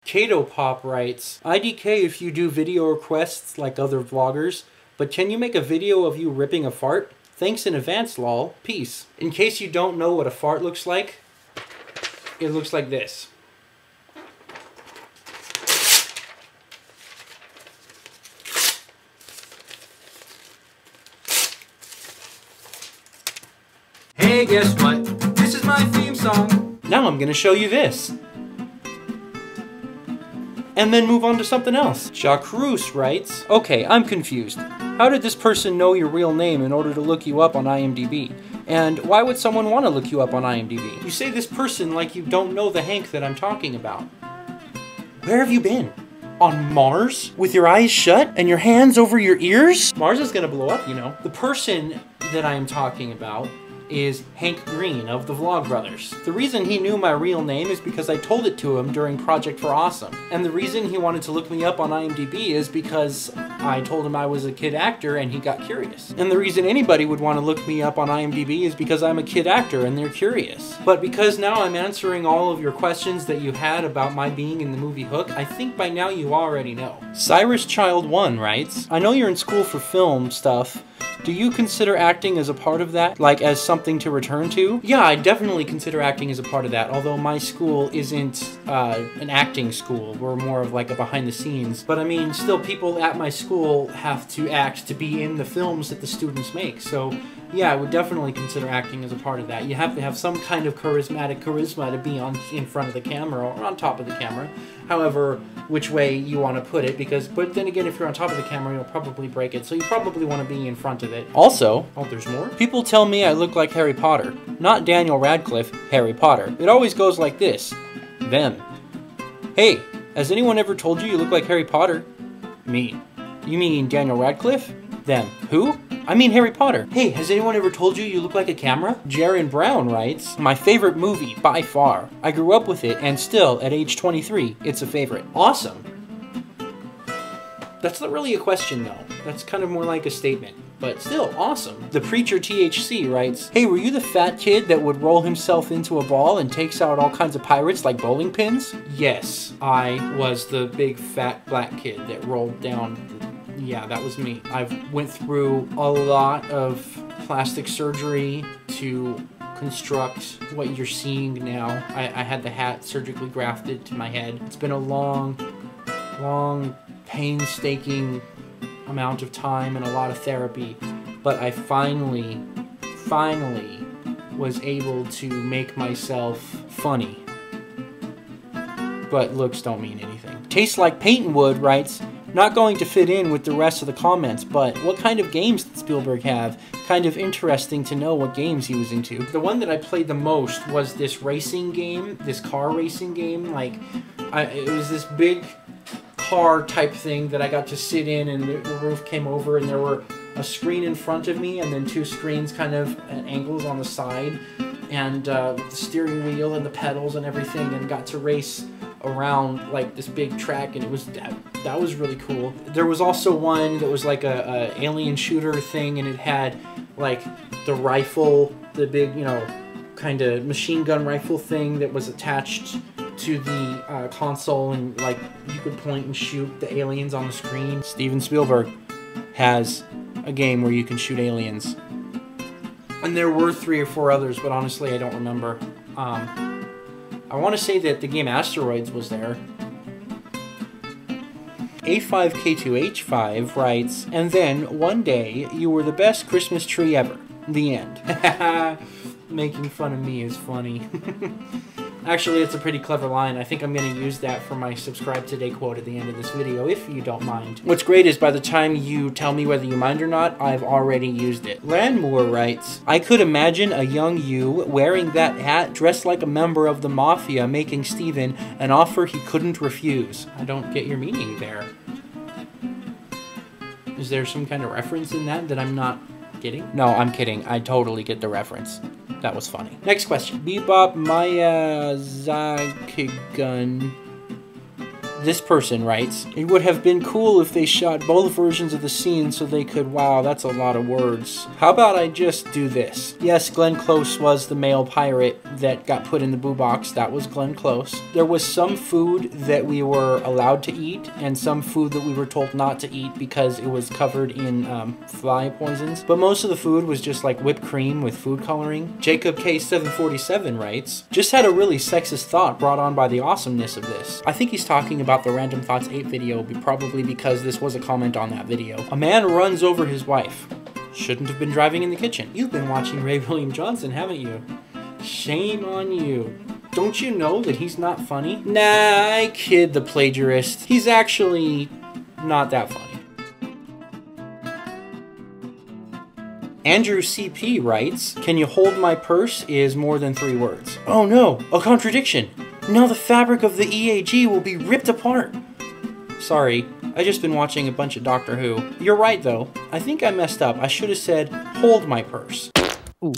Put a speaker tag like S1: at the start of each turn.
S1: Kato Pop writes, IDK if you do video requests like other vloggers, but can you make a video of you ripping a fart? Thanks in advance, lol. Peace. In case you don't know what a fart looks like, it looks like this. Hey, guess what? This is my theme song. Now I'm gonna show you this. And then move on to something else. Jacques writes, okay, I'm confused. How did this person know your real name in order to look you up on IMDb? And why would someone want to look you up on IMDb? You say this person like you don't know the Hank that I'm talking about. Where have you been? On Mars? With your eyes shut and your hands over your ears? Mars is gonna blow up, you know. The person that I am talking about is Hank Green of the Vlogbrothers. The reason he knew my real name is because I told it to him during Project for Awesome. And the reason he wanted to look me up on IMDb is because I told him I was a kid actor and he got curious. And the reason anybody would want to look me up on IMDb is because I'm a kid actor and they're curious. But because now I'm answering all of your questions that you had about my being in the movie Hook, I think by now you already know. Cyrus Child 1 writes, I know you're in school for film stuff. Do you consider acting as a part of that? Like as something to return to? Yeah, I definitely consider acting as a part of that, although my school isn't an acting school. We're more of like a behind the scenes. But I mean, still people at my school have to act to be in the films that the students make. So yeah, I would definitely consider acting as a part of that. You have to have some kind of charisma to be in front of the camera or on top of the camera. However, which way you want to put it, but then again, if you're on top of the camera, you'll probably break it, so you probably want to be in front of it. Also, oh, there's more? People tell me I look like Harry Potter. Not Daniel Radcliffe, Harry Potter. It always goes like this. Them. Hey, has anyone ever told you look like Harry Potter? Me. You mean Daniel Radcliffe? Them. Who? I mean Harry Potter. Hey, has anyone ever told you look like a camera? Jaron Brown writes, my favorite movie, by far. I grew up with it, and still, at age 23, it's a favorite. Awesome. That's not really a question, though. That's kind of more like a statement. But still, awesome. The Preacher THC writes, hey, were you the fat kid that would roll himself into a ball and takes out all kinds of pirates like bowling pins? Yes, I was the big fat black kid that rolled down. Yeah, that was me. I've went through a lot of plastic surgery to construct what you're seeing now. I had the hat surgically grafted to my head. It's been a long, painstaking amount of time and a lot of therapy, but I finally was able to make myself funny. But looks don't mean anything. Tastes Like Paint and Wood writes, not going to fit in with the rest of the comments, but what kind of games did Spielberg have? Kind of interesting to know what games he was into. The one that I played the most was this racing game, this car racing game. Like, it was this big car type thing that I got to sit in, and the roof came over and there were a screen in front of me and then two screens kind of at angles on the side, and the steering wheel and the pedals and everything, and got to race around like this big track, and it was that was really cool. There was also one that was like a alien shooter thing, and it had like the rifle, the big, you know, kind of machine gun rifle thing that was attached to the console, and like you could point and shoot the aliens on the screen. Steven Spielberg has a game where you can shoot aliens. And there were 3 or 4 others, but honestly I don't remember. I want to say that the game Asteroids was there. A5K2H5 writes, and then, one day, you were the best Christmas tree ever. The end. Making fun of me is funny. Actually, it's a pretty clever line. I think I'm going to use that for my subscribe today quote at the end of this video, if you don't mind. What's great is by the time you tell me whether you mind or not, I've already used it. Landmoor writes, I could imagine a young you wearing that hat, dressed like a member of the Mafia, making Steven an offer he couldn't refuse. I don't get your meaning there. Is there some kind of reference in that I'm not getting? No, I'm kidding. I totally get the reference. That was funny. Next question. Bebop Maya Zakigun. This person writes, it would have been cool if they shot both versions of the scene so they could, wow, that's a lot of words. How about I just do this? Yes, Glenn Close was the male pirate that got put in the boo box. That was Glenn Close. There was some food that we were allowed to eat and some food that we were told not to eat because it was covered in fly poisons. But most of the food was just like whipped cream with food coloring. Jacob K747 writes, just had a really sexist thought brought on by the awesomeness of this. I think he's talking about the Random Thoughts 8 video, probably because this was a comment on that video. A man runs over his wife. Shouldn't have been driving in the kitchen. You've been watching Ray William Johnson, haven't you? Shame on you. Don't you know that he's not funny? Nah, I kid the plagiarist. He's actually not that funny. Andrew CP writes, can you hold my purse is more than 3 words. Oh no, a contradiction. Now the fabric of the EAG will be ripped apart. Sorry, I just been watching a bunch of Doctor Who. You're right though. I think I messed up. I should have said, hold my purse. Ooh.